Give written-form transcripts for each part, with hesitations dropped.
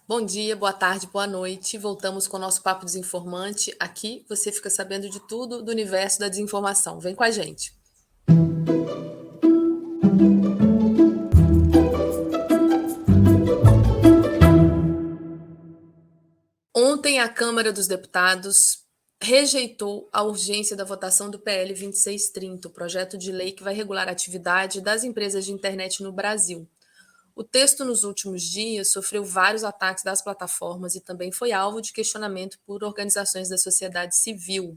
Bom dia, boa tarde, boa noite. Voltamos com o nosso Papo Desinformante. Aqui você fica sabendo de tudo do universo da desinformação. Vem com a gente. Ontem, a Câmara dos Deputados rejeitou a urgência da votação do PL 2630, o projeto de lei que vai regular a atividade das empresas de internet no Brasil. O texto, nos últimos dias, sofreu vários ataques das plataformas e também foi alvo de questionamento por organizações da sociedade civil.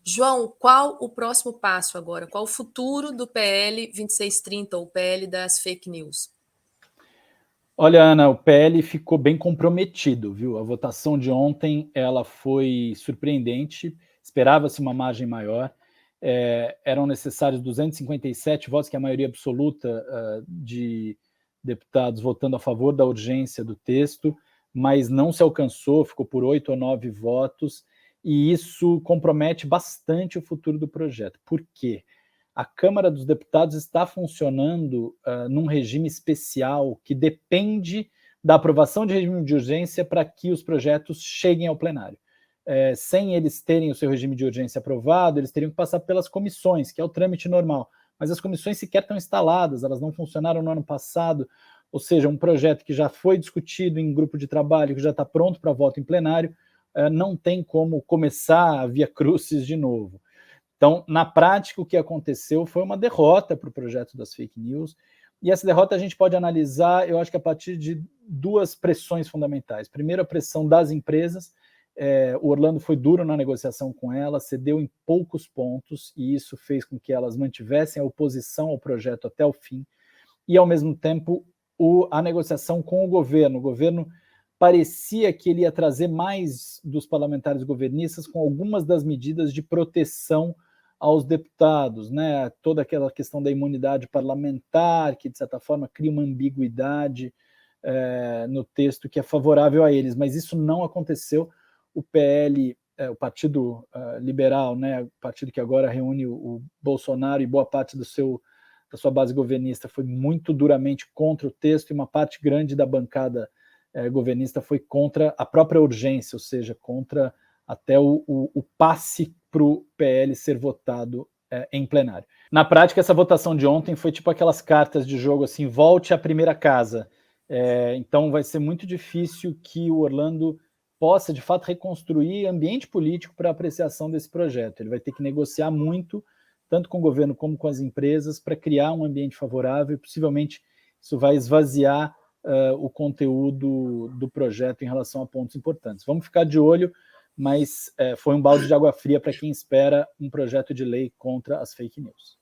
João, qual o próximo passo agora? Qual o futuro do PL 2630, ou PL das fake news? Olha, Ana, o PL ficou bem comprometido, viu? A votação de ontem ela foi surpreendente, esperava-se uma margem maior. Eram necessários 257 votos, que é a maioria absoluta de deputados votando a favor da urgência do texto, mas não se alcançou, ficou por 8 ou 9 votos, e isso compromete bastante o futuro do projeto. Por quê? A Câmara dos Deputados está funcionando num regime especial que depende da aprovação de regime de urgência para que os projetos cheguem ao plenário. Sem eles terem o seu regime de urgência aprovado, eles teriam que passar pelas comissões, que é o trâmite normal. Mas as comissões sequer estão instaladas, elas não funcionaram no ano passado, ou seja, um projeto que já foi discutido em grupo de trabalho, que já está pronto para voto em plenário, não tem como começar via crucis de novo. Então, na prática, o que aconteceu foi uma derrota para o projeto das fake news, e essa derrota a gente pode analisar, eu acho que a partir de duas pressões fundamentais. Primeiro, a pressão das empresas. O Orlando foi duro na negociação com elas, cedeu em poucos pontos, e isso fez com que elas mantivessem a oposição ao projeto até o fim, e, ao mesmo tempo, a negociação com o governo. O governo parecia que ele ia trazer mais dos parlamentares governistas com algumas das medidas de proteção aos deputados, né? Toda aquela questão da imunidade parlamentar, que de certa forma cria uma ambiguidade no texto que é favorável a eles, mas isso não aconteceu. O PL, o Partido Liberal, né? O partido que agora reúne o Bolsonaro e boa parte da sua base governista, foi muito duramente contra o texto, e uma parte grande da bancada governista foi contra a própria urgência, ou seja, contra até o passe para o PL ser votado em plenário. Na prática, essa votação de ontem foi tipo aquelas cartas de jogo assim, volte à primeira casa. Então vai ser muito difícil que o Orlando possa, de fato, reconstruir ambiente político para apreciação desse projeto. Ele vai ter que negociar muito, tanto com o governo como com as empresas, para criar um ambiente favorável, e possivelmente isso vai esvaziar o conteúdo do projeto em relação a pontos importantes. Vamos ficar de olho, mas foi um balde de água fria para quem espera um projeto de lei contra as fake news.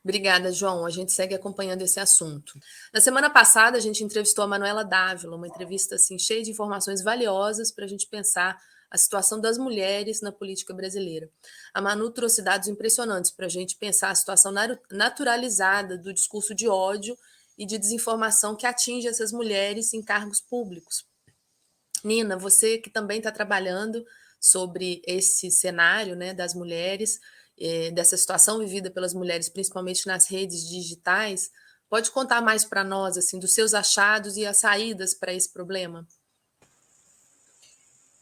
Obrigada, João. A gente segue acompanhando esse assunto. Na semana passada, a gente entrevistou a Manuela Dávila, uma entrevista assim, cheia de informações valiosas para a gente pensar a situação das mulheres na política brasileira. A Manu trouxe dados impressionantes para a gente pensar a situação naturalizada do discurso de ódio e de desinformação que atinge essas mulheres em cargos públicos. Nina, você que também está trabalhando sobre esse cenário, né, das mulheres, dessa situação vivida pelas mulheres, principalmente nas redes digitais, pode contar mais para nós, assim, dos seus achados e as saídas para esse problema?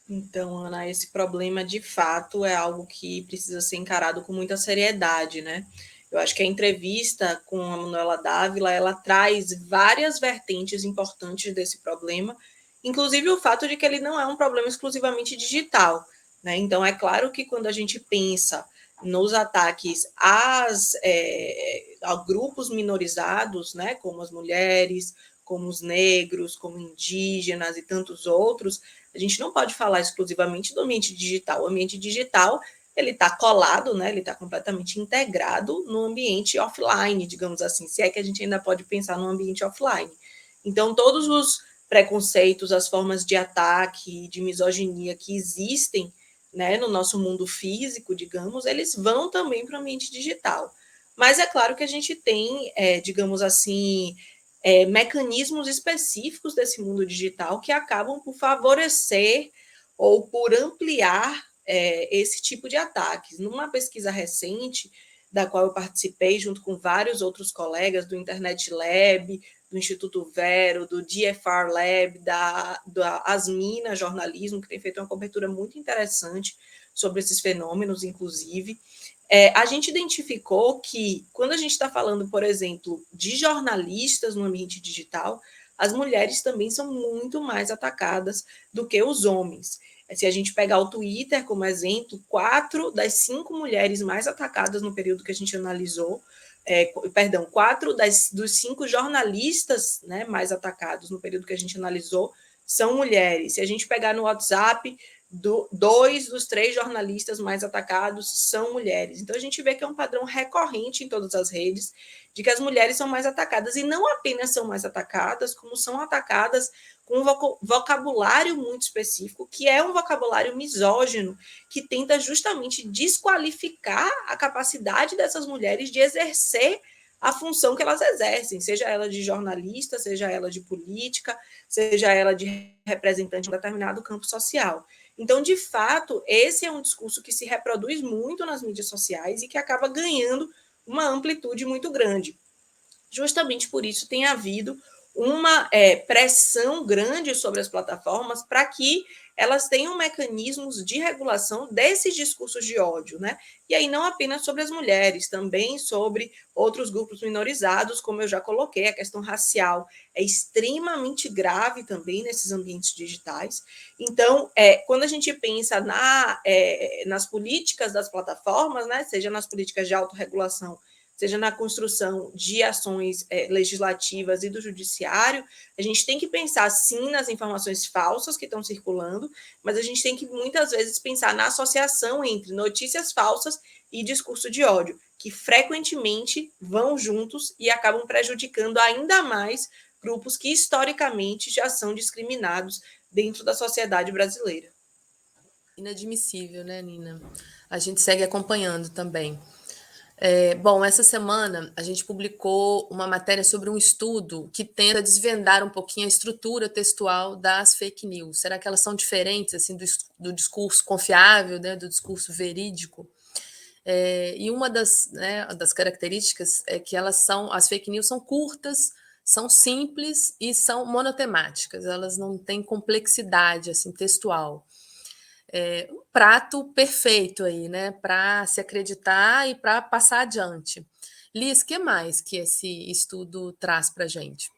Então, Ana, esse problema de fato é algo que precisa ser encarado com muita seriedade, né? Eu acho que a entrevista com a Manuela Dávila, ela traz várias vertentes importantes desse problema, inclusive o fato de que ele não é um problema exclusivamente digital, né? Então, é claro que quando a gente pensa nos ataques a grupos minorizados, né, como as mulheres, como os negros, como indígenas e tantos outros, a gente não pode falar exclusivamente do ambiente digital. O ambiente digital ele está colado, né? Ele está completamente integrado no ambiente offline, digamos assim, se é que a gente ainda pode pensar no ambiente offline. Então, todos os preconceitos, as formas de ataque, de misoginia que existem, né, no nosso mundo físico, digamos, eles vão também para o ambiente digital. Mas é claro que a gente tem, digamos assim, mecanismos específicos desse mundo digital que acabam por favorecer ou por ampliar esse tipo de ataques. Numa pesquisa recente, da qual eu participei junto com vários outros colegas do Internet Lab, do Instituto Vero, do DFR Lab, da Asmina Jornalismo, que tem feito uma cobertura muito interessante sobre esses fenômenos, inclusive. A gente identificou que, quando a gente está falando, por exemplo, de jornalistas no ambiente digital, as mulheres também são muito mais atacadas do que os homens. Se a gente pegar o Twitter como exemplo, 4 das 5 mulheres mais atacadas no período que a gente analisou, 4 dos 5 jornalistas, né, mais atacados no período que a gente analisou são mulheres. Se a gente pegar no WhatsApp, 2 dos 3 jornalistas mais atacados são mulheres. Então, a gente vê que é um padrão recorrente em todas as redes, de que as mulheres são mais atacadas, e não apenas são mais atacadas, como são atacadas com um vocabulário muito específico, que é um vocabulário misógino, que tenta justamente desqualificar a capacidade dessas mulheres de exercer a função que elas exercem, seja ela de jornalista, seja ela de política, seja ela de representante de um determinado campo social. Então, de fato, esse é um discurso que se reproduz muito nas mídias sociais e que acaba ganhando uma amplitude muito grande. Justamente por isso tem havido uma pressão grande sobre as plataformas para que elas tenham mecanismos de regulação desses discursos de ódio, né? E aí não apenas sobre as mulheres, também sobre outros grupos minorizados, como eu já coloquei, a questão racial é extremamente grave também nesses ambientes digitais. Então, quando a gente pensa nas políticas das plataformas, né, seja nas políticas de autorregulação, seja na construção de ações legislativas e do judiciário, a gente tem que pensar, sim, nas informações falsas que estão circulando, mas a gente tem que, muitas vezes, pensar na associação entre notícias falsas e discurso de ódio, que frequentemente vão juntos e acabam prejudicando ainda mais grupos que, historicamente, já são discriminados dentro da sociedade brasileira. Inadmissível, né, Nina? A gente segue acompanhando também. Bom, essa semana a gente publicou uma matéria sobre um estudo que tenta desvendar um pouquinho a estrutura textual das fake news. Será que elas são diferentes assim, do discurso confiável, né, do discurso verídico? E uma das características é que as fake news são curtas, são simples e são monotemáticas. Elas não têm complexidade assim, textual. Um prato perfeito aí, né, para se acreditar e para passar adiante. Liz, o que mais que esse estudo traz para a gente?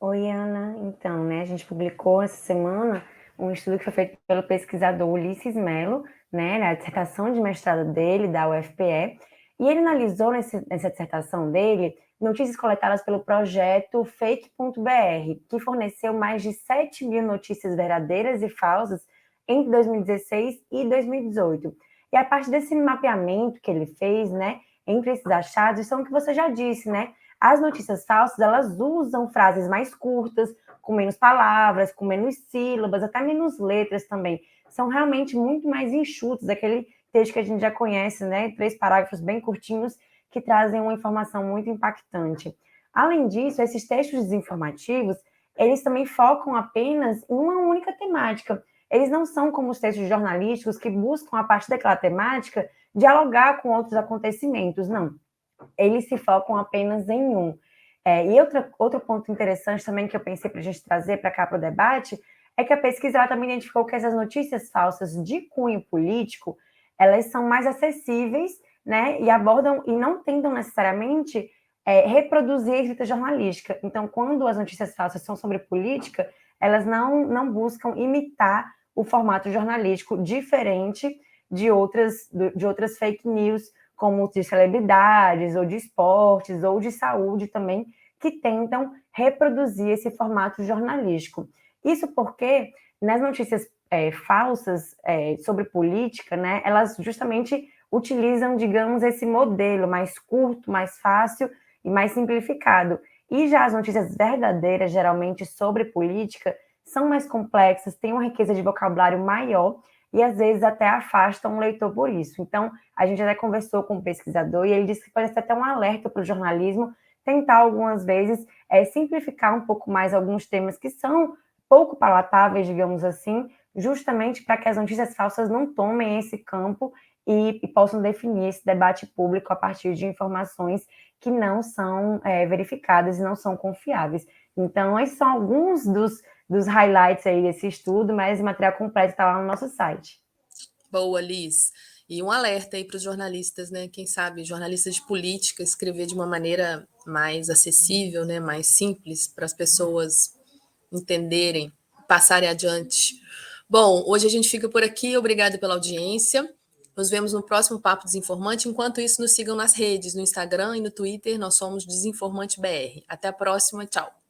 Oi, Ana. Então, né, a gente publicou essa semana um estudo que foi feito pelo pesquisador Ulisses Melo, né, na dissertação de mestrado dele, da UFPE, e ele analisou nessa dissertação dele notícias coletadas pelo projeto Fake.br, que forneceu mais de 7 mil notícias verdadeiras e falsas entre 2016 e 2018. E a partir desse mapeamento que ele fez, né, entre esses achados, são o que você já disse, né? As notícias falsas, elas usam frases mais curtas, com menos palavras, com menos sílabas, até menos letras também. São realmente muito mais enxutos, aquele texto que a gente já conhece, né? 3 parágrafos bem curtinhos que trazem uma informação muito impactante. Além disso, esses textos desinformativos, eles também focam apenas em uma única temática. Eles não são como os textos jornalísticos que buscam, a partir daquela temática, dialogar com outros acontecimentos, não. Eles se focam apenas em um. E outro ponto interessante também que eu pensei para a gente trazer para cá para o debate é que a pesquisa ela também identificou que essas notícias falsas de cunho político, elas são mais acessíveis, né, e abordam e não tentam necessariamente reproduzir a escrita jornalística. Então, quando as notícias falsas são sobre política, elas não buscam imitar o formato jornalístico diferente de outras fake news, como de celebridades, ou de esportes, ou de saúde também, que tentam reproduzir esse formato jornalístico. Isso porque nas notícias falsas sobre política, né, elas justamente utilizam, digamos, esse modelo mais curto, mais fácil e mais simplificado. E já as notícias verdadeiras, geralmente sobre política, são mais complexas, têm uma riqueza de vocabulário maior e às vezes até afastam o leitor por isso. Então, a gente até conversou com um pesquisador e ele disse que pode ser até um alerta para o jornalismo tentar algumas vezes simplificar um pouco mais alguns temas que são pouco palatáveis, digamos assim, justamente para que as notícias falsas não tomem esse campo e possam definir esse debate público a partir de informações que não são verificadas e não são confiáveis. Então, esses são alguns dos highlights aí desse estudo, mas o material completo está lá no nosso site. Boa, Liz. E um alerta aí para os jornalistas, né? Quem sabe, jornalistas de política, escrever de uma maneira mais acessível, né? Mais simples, para as pessoas entenderem, passarem adiante. Bom, hoje a gente fica por aqui. Obrigada pela audiência. Nos vemos no próximo Papo Desinformante. Enquanto isso, nos sigam nas redes, no Instagram e no Twitter. Nós somos Desinformante BR. Até a próxima. Tchau.